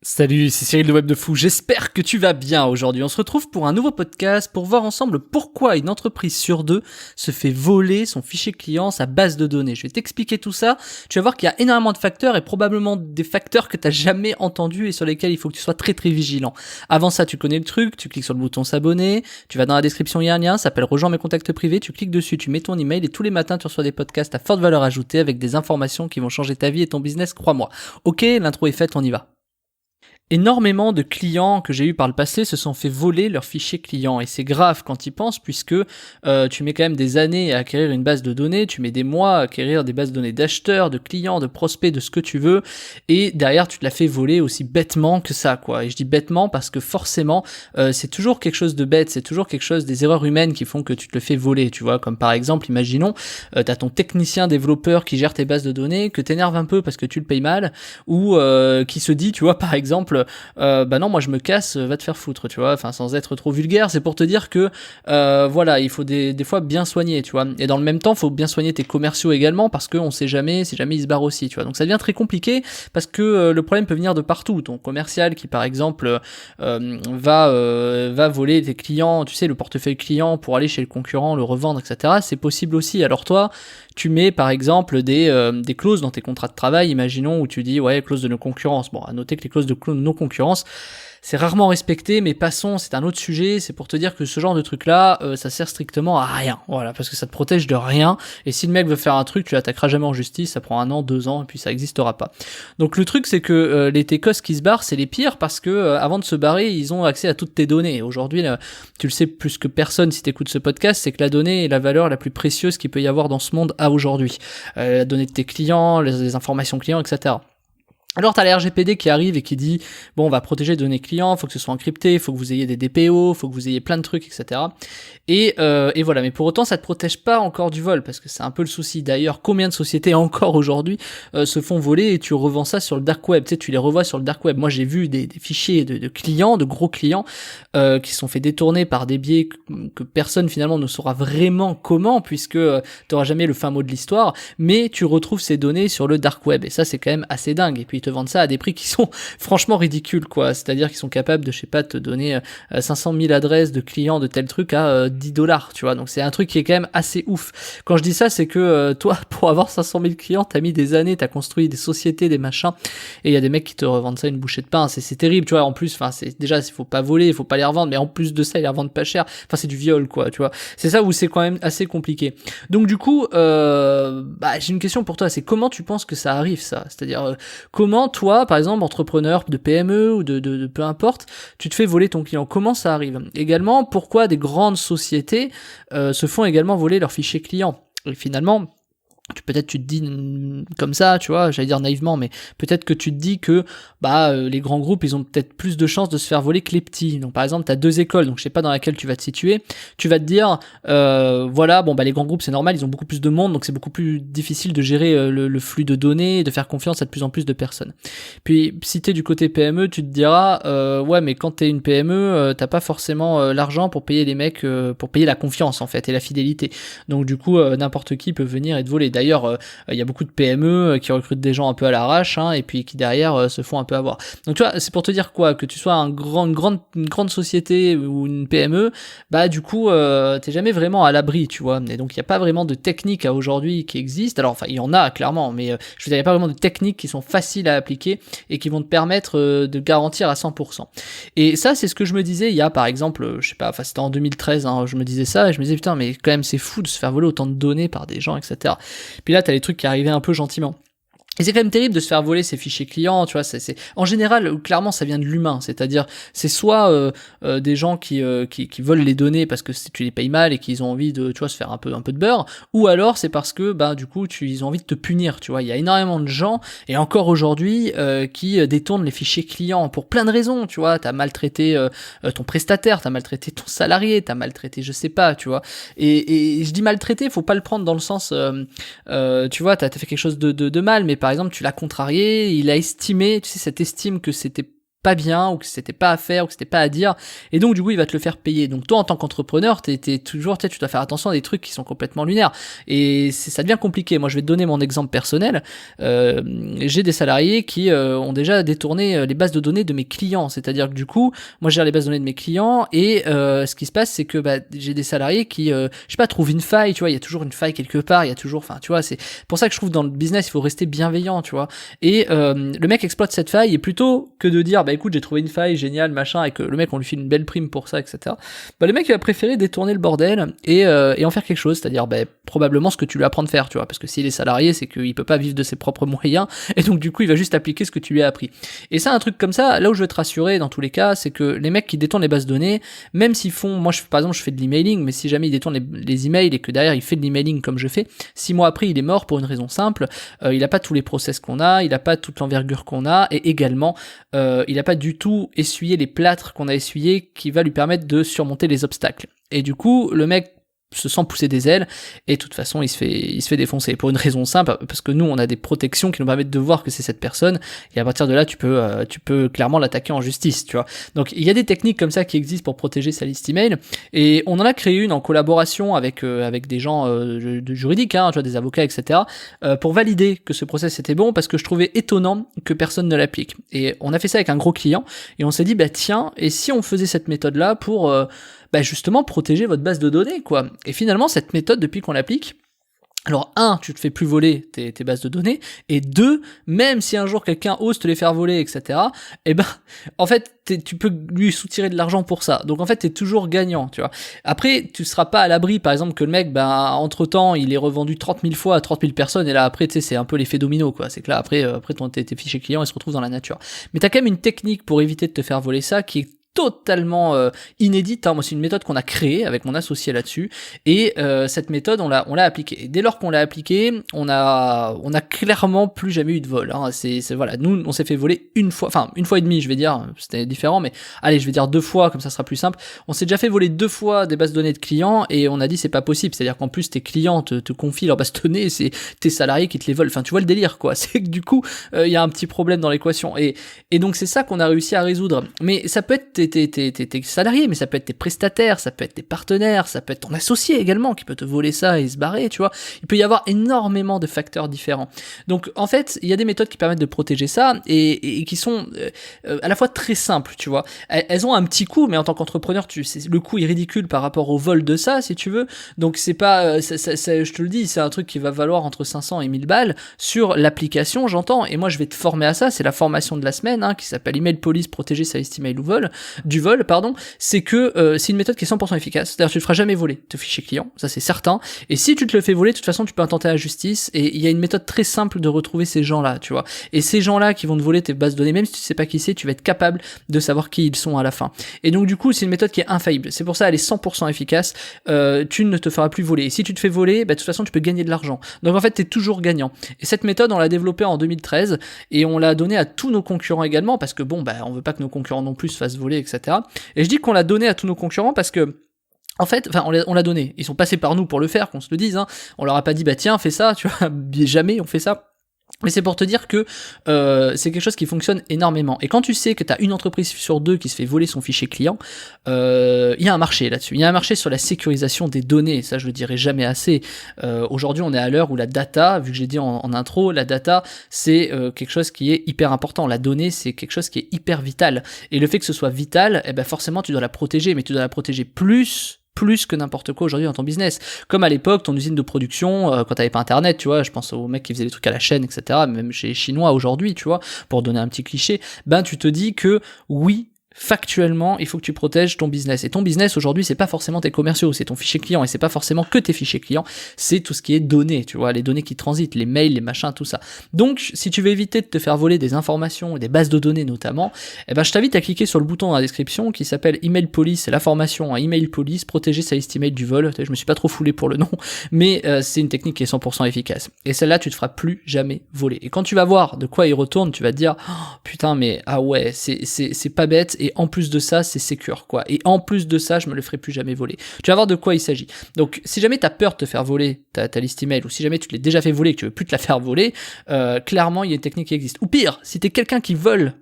Salut, c'est Cyril de Web de Fou, j'espère que tu vas bien aujourd'hui. On se retrouve pour un nouveau podcast pour voir ensemble pourquoi une entreprise sur deux se fait voler son fichier client, sa base de données. Je vais t'expliquer tout ça, tu vas voir qu'il y a énormément de facteurs et probablement des facteurs que tu n'as jamais entendus et sur lesquels il faut que tu sois très très vigilant. Avant ça, tu connais le truc, tu cliques sur le bouton s'abonner, tu vas dans la description, il y a un lien, ça s'appelle rejoins mes contacts privés, tu cliques dessus, tu mets ton email et tous les matins tu reçois des podcasts à forte valeur ajoutée avec des informations qui vont changer ta vie et ton business, crois-moi. Ok, l'intro est faite, on y va. Énormément de clients que j'ai eu par le passé se sont fait voler leurs fichiers clients et c'est grave quand tu y penses puisque tu mets quand même des années à acquérir une base de données, tu mets des mois à acquérir des bases de données d'acheteurs, de clients, de prospects, de ce que tu veux et derrière tu te la fais voler aussi bêtement que ça quoi. Et je dis bêtement parce que forcément c'est toujours quelque chose de bête, c'est toujours quelque chose des erreurs humaines qui font que tu te le fais voler, tu vois, comme par exemple imaginons t'as ton technicien développeur qui gère tes bases de données que t'énerve un peu parce que tu le payes mal ou qui se dit tu vois par exemple bah non moi je me casse, va te faire foutre, tu vois, enfin sans être trop vulgaire, c'est pour te dire que voilà, il faut des fois bien soigner, tu vois, et dans le même temps faut bien soigner tes commerciaux également parce qu'on sait jamais si jamais ils se barrent aussi, tu vois, donc ça devient très compliqué parce que le problème peut venir de partout. Ton commercial qui par exemple va voler tes clients, tu sais, le portefeuille client pour aller chez le concurrent, le revendre, etc., c'est possible aussi. Alors toi tu mets par exemple des clauses dans tes contrats de travail, imaginons, où tu dis ouais, clause de non-concurrence. Bon, à noter que les clauses de non-concurrence, c'est rarement respecté, mais passons, c'est un autre sujet. C'est pour te dire que ce genre de truc-là, ça sert strictement à rien. Voilà, parce que ça te protège de rien. Et si le mec veut faire un truc, tu l'attaqueras jamais en justice, ça prend 1 an, 2 ans, et puis ça existera pas. Donc le truc, c'est que les techos qui se barrent, c'est les pires, parce que avant de se barrer, ils ont accès à toutes tes données. Aujourd'hui, là, tu le sais plus que personne si t'écoutes ce podcast, c'est que la donnée est la valeur la plus précieuse qu'il peut y avoir dans ce monde à aujourd'hui. La donnée de tes clients, les informations clients, etc. Alors t'as la RGPD qui arrive et qui dit bon, on va protéger les données clients, faut que ce soit encrypté, faut que vous ayez des DPO, faut que vous ayez plein de trucs, etc. Et voilà, mais pour autant ça te protège pas encore du vol parce que c'est un peu le souci. D'ailleurs, combien de sociétés encore aujourd'hui se font voler et tu revends ça sur le dark web, tu sais, tu les revois sur le dark web. Moi j'ai vu des fichiers de clients, de gros clients qui se sont fait détourner par des biais que personne finalement ne saura vraiment comment, puisque t'auras jamais le fin mot de l'histoire, mais tu retrouves ces données sur le dark web et ça c'est quand même assez dingue. Et puis te vendent ça à des prix qui sont franchement ridicules quoi, c'est-à-dire qu'ils sont capables de, je sais pas, te donner 500 000 adresses de clients de tel truc à $10, tu vois, donc c'est un truc qui est quand même assez ouf. Quand je dis ça, c'est que toi, pour avoir 500 000 clients, t'as mis des années, t'as construit des sociétés, des machins, et il y a des mecs qui te revendent ça une bouchée de pain, c'est terrible, tu vois, en plus, enfin, c'est déjà, il faut pas voler, il faut pas les revendre, mais en plus de ça, ils les revendent pas cher, enfin, c'est du viol, quoi, tu vois, c'est ça où c'est quand même assez compliqué. Donc du coup, j'ai une question pour toi, c'est comment tu penses que ça arrive, ça, c'est-à-dire, comment toi, par exemple, entrepreneur de PME ou de peu importe, tu te fais voler ton client. Comment ça arrive ? Également, pourquoi des grandes sociétés se font également voler leurs fichiers clients ? Et finalement, peut-être tu te dis comme ça, tu vois, j'allais dire naïvement, mais peut-être que tu te dis que les grands groupes, ils ont peut-être plus de chances de se faire voler que les petits. Donc par exemple, tu as 2 écoles, donc je sais pas dans laquelle tu vas te situer, tu vas te dire les grands groupes, c'est normal, ils ont beaucoup plus de monde, donc c'est beaucoup plus difficile de gérer le flux de données, de faire confiance à de plus en plus de personnes. Puis si t'es du côté PME, tu te diras mais quand t'es une PME, t'as pas forcément l'argent pour payer les mecs, pour payer la confiance en fait et la fidélité. Donc du coup, n'importe qui peut venir et te voler. D'ailleurs, il y a beaucoup de PME qui recrutent des gens un peu à l'arrache, et puis qui derrière se font un peu avoir. Donc tu vois, c'est pour te dire quoi, que tu sois une grande société ou une PME, du coup, t'es jamais vraiment à l'abri, tu vois. Et donc il y a pas vraiment de techniques à aujourd'hui qui existent. Alors enfin, il y en a clairement, mais je veux dire, il y a pas vraiment de techniques qui sont faciles à appliquer et qui vont te permettre de garantir à 100%. Et ça, c'est ce que je me disais il y a par exemple, je sais pas, enfin c'était en 2013, je me disais ça et je me disais putain, mais quand même c'est fou de se faire voler autant de données par des gens, etc. Puis là, t'as les trucs qui arrivaient un peu gentiment. Et c'est quand même terrible de se faire voler ses fichiers clients, tu vois, c'est en général clairement ça vient de l'humain, c'est-à-dire c'est soit des gens qui volent les données parce que tu les payes mal et qu'ils ont envie de, tu vois, se faire un peu de beurre, ou alors c'est parce que du coup ils ont envie de te punir, tu vois. Il y a énormément de gens et encore aujourd'hui qui détournent les fichiers clients pour plein de raisons, tu vois. T'as maltraité ton prestataire, t'as maltraité ton salarié, t'as maltraité je sais pas, tu vois. Et je dis maltraité, faut pas le prendre dans le sens tu vois, t'as fait quelque chose de mal, mais par exemple tu l'as contrarié, il a estimé, tu sais, cette estime que c'était pas bien, ou que c'était pas à faire, ou que c'était pas à dire, et donc du coup il va te le faire payer. Donc toi en tant qu'entrepreneur, t'es toujours, tu dois faire attention à des trucs qui sont complètement lunaires, et ça devient compliqué. Moi je vais te donner mon exemple personnel. J'ai des salariés qui ont déjà détourné les bases de données de mes clients, c'est-à-dire que du coup moi je gère les bases de données de mes clients, et ce qui se passe c'est que j'ai des salariés qui je sais pas, trouvent une faille, tu vois, il y a toujours une faille quelque part, il y a toujours, enfin tu vois, c'est pour ça que je trouve dans le business il faut rester bienveillant, tu vois, et le mec exploite cette faille, et plutôt que de dire écoute j'ai trouvé une faille, génial, machin, et que le mec on lui file une belle prime pour ça, etc., le mec il va préférer détourner le bordel et en faire quelque chose, c'est-à-dire probablement ce que tu lui apprends de faire, tu vois, parce que s'il est salarié c'est qu'il peut pas vivre de ses propres moyens, et donc du coup il va juste appliquer ce que tu lui as appris. Et ça, un truc comme ça, là où je veux te rassurer dans tous les cas, c'est que les mecs qui détournent les bases de données, même s'ils font, moi par exemple je fais de l'emailing, mais si jamais ils détournent les emails et que derrière il fait de l'emailing comme je fais, 6 mois après il est mort pour une raison simple, il a pas tous les process qu'on a, il a pas toute l'envergure qu'on a, et également il a pas du tout essuyé les plâtres qu'on a essuyés qui va lui permettre de surmonter les obstacles. Et du coup le mec se sent pousser des ailes, et de toute façon il se fait défoncer pour une raison simple, parce que nous on a des protections qui nous permettent de voir que c'est cette personne, et à partir de là tu peux clairement l'attaquer en justice, tu vois. Donc il y a des techniques comme ça qui existent pour protéger sa liste email, et on en a créé une en collaboration avec des gens de juridiques, tu vois, des avocats, etc., pour valider que ce process était bon, parce que je trouvais étonnant que personne ne l'applique. Et on a fait ça avec un gros client, et on s'est dit tiens, et si on faisait cette méthode là pour justement protéger votre base de données, quoi. Et finalement cette méthode, depuis qu'on l'applique, alors tu te fais plus voler tes bases de données, et 2, même si un jour quelqu'un ose te les faire voler, etc., en fait tu peux lui soutirer de l'argent pour ça. Donc en fait t'es toujours gagnant, tu vois. Après tu seras pas à l'abri, par exemple, que le mec entre temps il est revendu 30 000 fois à 30 000 personnes, et là après tu sais c'est un peu l'effet domino, quoi. C'est que là après tes fichiers clients ils se retrouvent dans la nature. Mais t'as quand même une technique pour éviter de te faire voler ça qui est totalement inédite, Moi c'est une méthode qu'on a créée avec mon associé là-dessus, et cette méthode on l'a appliquée. Et dès lors qu'on l'a appliquée, on a clairement plus jamais eu de vol, C'est voilà, nous on s'est fait voler une fois et demie, je vais dire, c'était différent, mais allez, je vais dire 2 fois, comme ça sera plus simple. On s'est déjà fait voler 2 fois des bases de données de clients, et on a dit c'est pas possible, c'est-à-dire qu'en plus tes clients te confient leurs bases de données, c'est tes salariés qui te les volent, tu vois le délire, quoi. C'est que du coup il y a un petit problème dans l'équation, et donc c'est ça qu'on a réussi à résoudre. Mais ça peut être tes salariés, mais ça peut être tes prestataires, ça peut être tes partenaires, ça peut être ton associé également qui peut te voler ça et se barrer, tu vois. Il peut y avoir énormément de facteurs différents. Donc en fait, il y a des méthodes qui permettent de protéger ça, et qui sont à la fois très simples, tu vois. Elles ont un petit coût, mais en tant qu'entrepreneur, le coût est ridicule par rapport au vol de ça, si tu veux. Donc c'est pas, je te le dis, c'est un truc qui va valoir entre 500 et 1000 balles sur l'application, j'entends. Et moi je vais te former à ça, c'est la formation de la semaine, qui s'appelle Email Police, protéger sa liste email du vol, c'est que c'est une méthode qui est 100% efficace. C'est-à-dire tu ne feras jamais voler tes fichiers clients, ça c'est certain. Et si tu te le fais voler, de toute façon tu peux intenter la justice, et il y a une méthode très simple de retrouver ces gens-là, tu vois. Et ces gens-là qui vont te voler tes bases de données, même si tu sais pas qui c'est, tu vas être capable de savoir qui ils sont à la fin. Et donc du coup c'est une méthode qui est infaillible. C'est pour ça elle est 100% efficace. Tu ne te feras plus voler. Et si tu te fais voler, de toute façon tu peux gagner de l'argent. Donc en fait t'es toujours gagnant. Et cette méthode on l'a développée en 2013, et on l'a donnée à tous nos concurrents également, parce que on veut pas que nos concurrents non plus se fassent voler, etc. Et je dis qu'on l'a donné à tous nos concurrents parce que en fait, on l'a donné. Ils sont passés par nous pour le faire, qu'on se le dise, On leur a pas dit tiens fais ça, tu vois. Jamais on fait ça. Mais c'est pour te dire que c'est quelque chose qui fonctionne énormément. Et quand tu sais que tu as une entreprise sur 2 qui se fait voler son fichier client, il y a un marché là-dessus. Il y a un marché sur la sécurisation des données. Ça, je le dirai jamais assez. Aujourd'hui, on est à l'heure où la data, vu que j'ai dit en intro, la data, c'est quelque chose qui est hyper important. La donnée, c'est quelque chose qui est hyper vital. Et le fait que ce soit vital, forcément, tu dois la protéger. Mais tu dois la protéger plus que n'importe quoi aujourd'hui dans ton business. Comme à l'époque, ton usine de production, quand t'avais pas internet, tu vois, je pense aux mecs qui faisaient des trucs à la chaîne, etc., même chez les Chinois aujourd'hui, tu vois, pour donner un petit cliché, tu te dis que oui, factuellement, il faut que tu protèges ton business. Et ton business aujourd'hui, c'est pas forcément tes commerciaux, c'est ton fichier client, et c'est pas forcément que tes fichiers clients, c'est tout ce qui est données, tu vois, les données qui transitent, les mails, les machins, tout ça. Donc, si tu veux éviter de te faire voler des informations et des bases de données notamment, je t'invite à cliquer sur le bouton dans la description qui s'appelle Email Police, c'est la formation Email Police, protéger sa liste email du vol. Je me suis pas trop foulé pour le nom, mais c'est une technique qui est 100% efficace. Et celle-là, tu te feras plus jamais voler. Et quand tu vas voir de quoi il retourne, tu vas te dire, oh, putain, mais ah ouais, c'est pas bête. Et en plus de ça, c'est secure, quoi. Et en plus de ça, je me le ferai plus jamais voler. Tu vas voir de quoi il s'agit. Donc, si jamais t'as peur de te faire voler ta liste email, ou si jamais tu te l'es déjà fait voler et que tu veux plus te la faire voler, clairement, il y a une technique qui existe. Ou pire, si t'es quelqu'un qui vole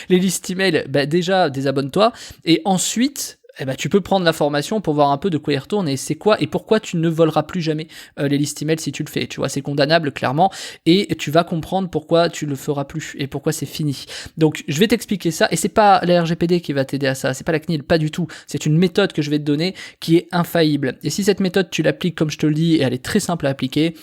les listes email, bah déjà désabonne-toi, et ensuite tu peux prendre la formation pour voir un peu de quoi il retourne et c'est quoi et pourquoi tu ne voleras plus jamais les listes email si tu le fais. Tu vois, c'est condamnable clairement et tu vas comprendre pourquoi tu le feras plus et pourquoi c'est fini. Donc je vais t'expliquer ça et c'est pas la RGPD qui va t'aider à ça, c'est pas la CNIL, pas du tout. C'est une méthode que je vais te donner qui est infaillible. Et si cette méthode tu l'appliques comme je te le dis et elle est très simple à appliquer,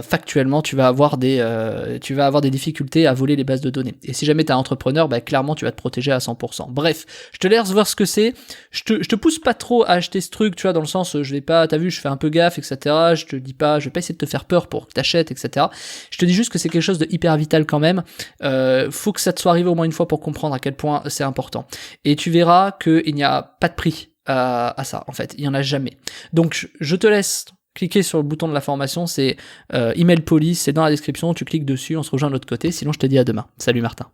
factuellement tu vas avoir des difficultés à voler les bases de données. Et si jamais t'es un entrepreneur, clairement tu vas te protéger à 100%. Bref, je te laisse voir ce que c'est. Je te pousse pas trop à acheter ce truc, tu vois, dans le sens, je vais pas, t'as vu, je fais un peu gaffe, etc. Je te dis pas, je vais pas essayer de te faire peur pour que t'achètes, etc. Je te dis juste que c'est quelque chose de hyper vital quand même. Faut que ça te soit arrivé au moins une fois pour comprendre à quel point c'est important. Et tu verras qu'il n'y a pas de prix à ça, en fait. Il y en a jamais. Donc, je te laisse cliquer sur le bouton de la formation, c'est Email Police, c'est dans la description, tu cliques dessus, on se rejoint de l'autre côté. Sinon, je te dis à demain. Salut Martin.